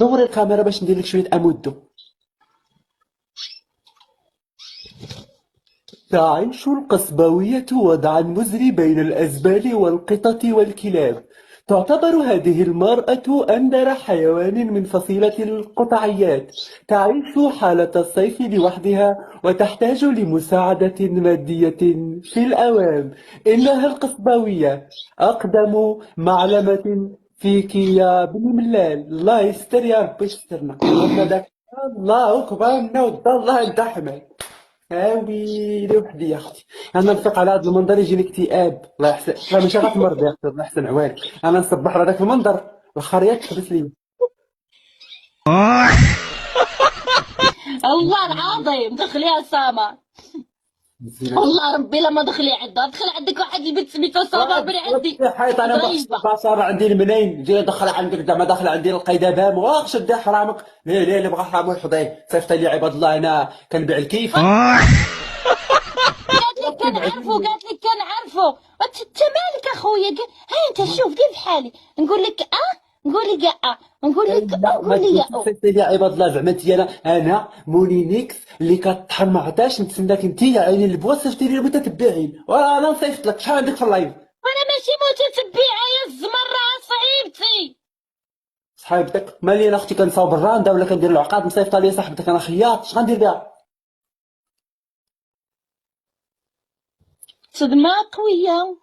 دوري الكاميرا باش ندير لك شويه امودو. تعيش القصباوية وضعا مزري بين الأزبال والقطط والكلاب. تعتبر هذه المرأة أندر حيوان من فصيلة القطعيات. تعيش حالة الصيف لوحدها وتحتاج لمساعدة مادية في الأوام. إنها القصباوية، أقدم معلمة فيك يا بن ملال. الله يستر يا ربي يسترنا. الله أكبر، نود الله انت أحمد. ويلي وحدي يا اختي. انا نفيق على هذا المنظر يجيني اكتئاب. الله يحسن، راه ماشي غتمرض يا اختي، الله يحسن عوالك. انا نصبح على ذاك المنظر الخريات تحبس لي. والله العظيم دخليها سما. زينة. والله ربي لما دخلي عندها دخل عندك واحد البنت سميتو سما من عندي يا حيط انا ما خصني ضريبه. البصاره عندي المنين جاي دخل عندك زعما داخل عندي القيده بام واخ شد حرامك. لا لا اللي بغى حرامه يحضيه صيفط لي عباد الله انا كنبيع الكيف. قالت لك كنعرفو قالت لك كنعرفو. انت مالك اخويا ها انت شوف دير بحالي نقول لك نقول لك نقول لك لا ما نقول لي تقولش صيفط لي عباد الله زعما انت انا مولينيكس اللي كطحن ما عطاش نتسناك انت يا عيني البوا صيفطي لي المتتبعين وانا نصيفط لك شحال عندك في اللايف. انا ماشي متتبعه يا الزمره صعيبتي. صاحبتك مالي انا اختي كنصاوب الراندا ولا كندير العقاد مصيفطه لي صاحبتك انا خياط اش غندير بها. صدمه قويه.